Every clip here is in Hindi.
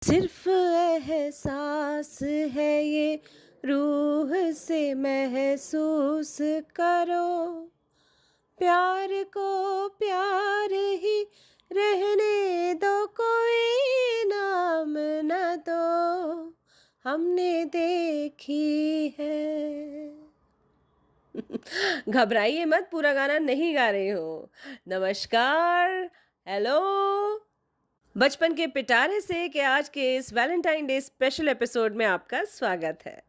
सिर्फ एहसास है ये, रूह से महसूस करो। प्यार को प्यार ही रहने दो, कोई नाम न दो, हमने देखी है। घबराइए मत, पूरा गाना नहीं गा रही हूँ। नमस्कार, हेलो। बचपन के पिटारे से के आज के इस वैलेंटाइन डे स्पेशल एपिसोड में आपका स्वागत है।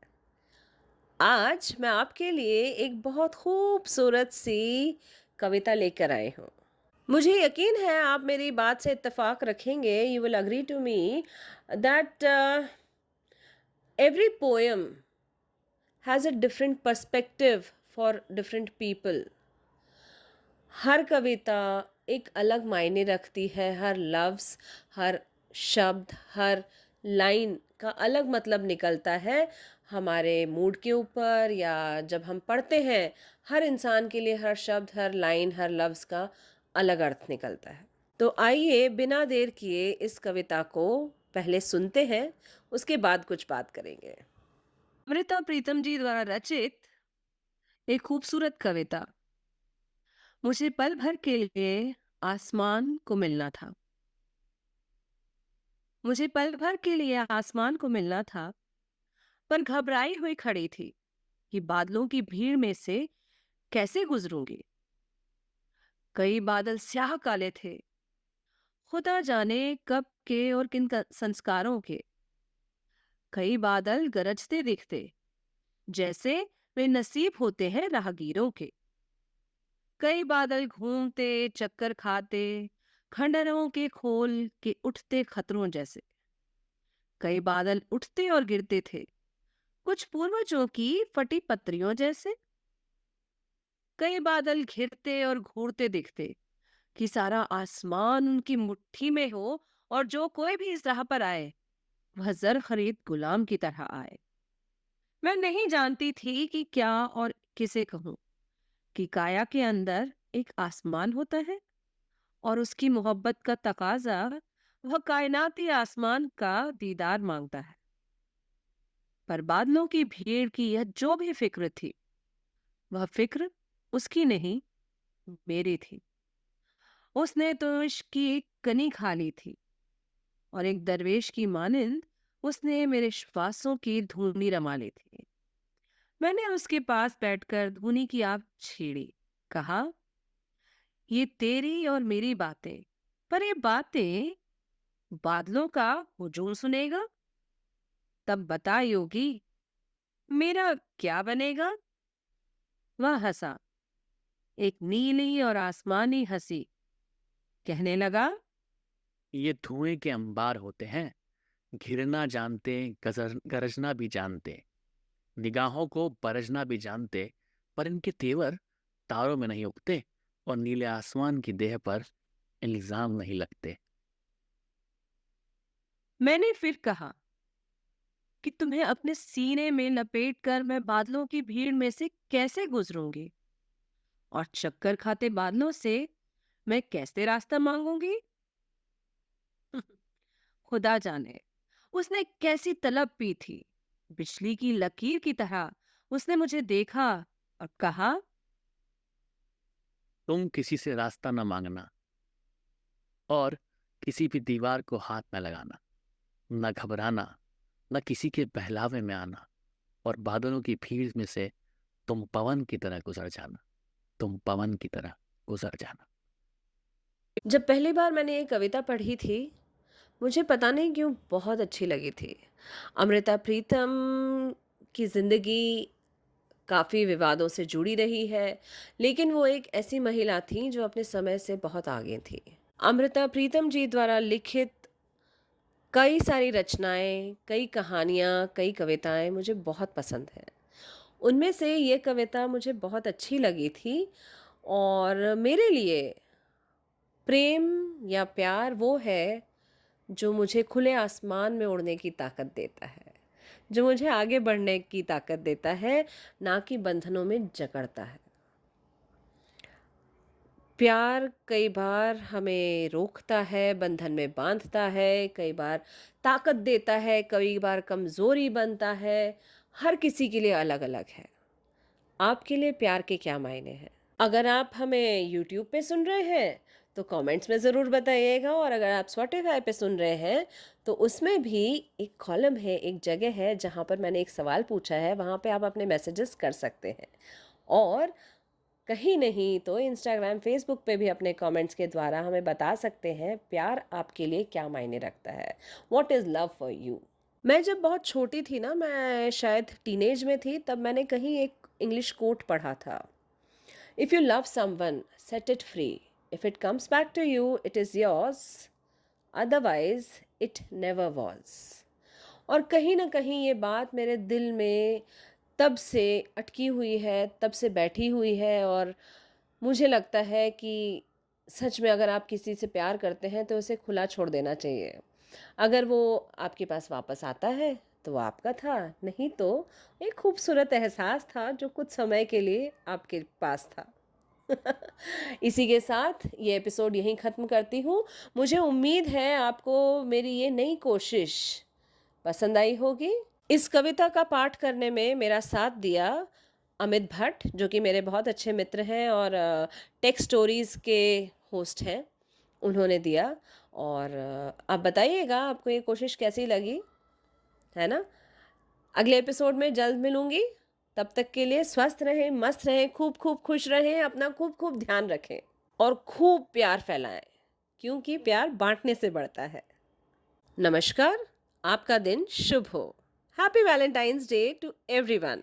आज मैं आपके लिए एक बहुत खूबसूरत सी कविता लेकर आई हूँ। मुझे यकीन है आप मेरी बात से इत्तेफाक रखेंगे, you will agree to me that every poem has a different perspective for different people. हर कविता एक अलग मायने रखती है, हर लफ्ज़, हर शब्द, हर लाइन का अलग मतलब निकलता है हमारे मूड के ऊपर, या जब हम पढ़ते हैं हर इंसान के लिए हर शब्द, हर लाइन, हर लफ्ज़ का अलग अर्थ निकलता है। तो आइए बिना देर किए इस कविता को पहले सुनते हैं, उसके बाद कुछ बात करेंगे। अमृता प्रीतम जी द्वारा रचित एक खूबसूरत कविता। मुझे पल भर के लिए आसमान को मिलना था। मुझे पल भर के लिए आसमान को मिलना था, पर घबराई हुई खड़ी थी कि बादलों की भीड़ में से कैसे गुजरूंगी। कई बादल स्याह काले थे, खुदा जाने कब के और किन संस्कारों के। कई बादल गरजते दिखते, जैसे वे नसीब होते हैं राहगीरों के। कई बादल घूमते, चक्कर खाते, खंडहरों के खोल के उठते खतरों जैसे। कई बादल उठते और गिरते थे, कुछ पूर्वजों की फटी पत्रियों जैसे। कई बादल घिरते और घूरते दिखते कि सारा आसमान उनकी मुट्ठी में हो, और जो कोई भी इस राह पर आए वह जर खरीद गुलाम की तरह आए। मैं नहीं जानती थी कि क्या और किसे कहूं, कि काया के अंदर एक आसमान होता है, और उसकी मोहब्बत का तकाजा वह कायनाती आसमान का दीदार मांगता है। पर बादलों की भीड़ की यह जो भी फिक्र थी, वह फिक्र उसकी नहीं, मेरी थी। उसने तो इश्क की एक कनी खा ली थी, और एक दरवेश की मानिंद उसने मेरे श्वासों की धूनी रमा ली थी। मैंने उसके पास बैठकर धूनी की आग छेड़ी, कहा, ये तेरी और मेरी बातें, पर ये बातें बादलों का हुजूम सुनेगा, तब बता योगी मेरा क्या बनेगा। वह हंसा, एक नीली और आसमानी हंसी, कहने लगा, ये धुएं के अंबार होते हैं, घिरना जानते, गरजना भी जानते, निगाहों को बरजना भी जानते, पर इनके तेवर तारों में नहीं उगते और नीले आसमान की देह पर इल्जाम नहीं लगते। मैंने फिर कहा कि तुम्हें अपने सीने में लपेट कर मैं बादलों की भीड़ में से कैसे गुजरूंगी, और चक्कर खाते बादलों से मैं कैसे रास्ता मांगूंगी। खुदा जाने उसने कैसी तलब पी थी। बिजली की लकीर की तरह उसने मुझे देखा और कहा, तुम किसी से रास्ता न मांगना और किसी भी दीवार को हाथ न लगाना, न घबराना, न किसी के बहलावे में आना, और बादलों की भीड़ में से तुम पवन की तरह गुजर जाना, तुम पवन की तरह गुजर जाना। जब पहली बार मैंने ये कविता पढ़ी थी, मुझे पता नहीं क्यों बहुत अच्छी लगी थी। अमृता प्रीतम की ज़िंदगी काफ़ी विवादों से जुड़ी रही है, लेकिन वो एक ऐसी महिला थी जो अपने समय से बहुत आगे थी। अमृता प्रीतम जी द्वारा लिखित कई सारी रचनाएँ, कई कहानियाँ, कई कविताएँ मुझे बहुत पसंद हैं। उनमें से ये कविता मुझे बहुत अच्छी लगी थी, और मेरे लिए प्रेम या प्यार वो है जो मुझे खुले आसमान में उड़ने की ताकत देता है, जो मुझे आगे बढ़ने की ताकत देता है, ना कि बंधनों में जकड़ता है। प्यार कई बार हमें रोकता है, बंधन में बांधता है, कई बार ताकत देता है, कई बार कमज़ोरी बनता है। हर किसी के लिए अलग-अलग है। आपके लिए प्यार के क्या मायने हैं? अगर आप हमें यूट्यूब पे सुन रहे हैं, तो कमेंट्स में ज़रूर बताइएगा, और अगर आप स्पॉटिफ़ाई पे सुन रहे हैं, तो उसमें भी एक कॉलम है, एक जगह है जहाँ पर मैंने एक सवाल पूछा है, वहाँ पे आप अपने मैसेजेस कर सकते हैं। और कहीं नहीं तो इंस्टाग्राम, फेसबुक पे भी अपने कमेंट्स के द्वारा हमें बता सकते हैं प्यार आपके लिए क्या मायने रखता है। What is love for you? मैं जब बहुत छोटी थी ना, मैं शायद टीनेज में थी, तब मैंने कहीं एक इंग्लिश कोट पढ़ा था। If you love someone, set it free. If it comes back to you, it is yours. Otherwise it never was. और कहीं ना कहीं ये बात मेरे दिल में तब से अटकी हुई है, तब से बैठी हुई है। और मुझे लगता है कि सच में अगर आप किसी से प्यार करते हैं तो उसे खुला छोड़ देना चाहिए। अगर वो आपके पास वापस आता है तो वो आपका था, नहीं तो एक खूबसूरत एहसास था जो कुछ समय के लिए आपके पास था। इसी के साथ ये एपिसोड यहीं ख़त्म करती हूँ। मुझे उम्मीद है आपको मेरी ये नई कोशिश पसंद आई होगी। इस कविता का पाठ करने में मेरा साथ दिया अमित भट्ट, जो कि मेरे बहुत अच्छे मित्र हैं और टेक स्टोरीज़ के होस्ट हैं, उन्होंने दिया। और आप बताइएगा आपको ये कोशिश कैसी लगी, है ना? अगले एपिसोड में जल्द मिलूँगी। तब तक के लिए स्वस्थ रहें, मस्त रहें, खूब-खूब खुश रहें, अपना खूब-खूब ध्यान रखें और खूब प्यार फैलाएँ, क्योंकि प्यार बाँटने से बढ़ता है। नमस्कार, आपका दिन शुभ हो। Happy Valentine's day to everyone.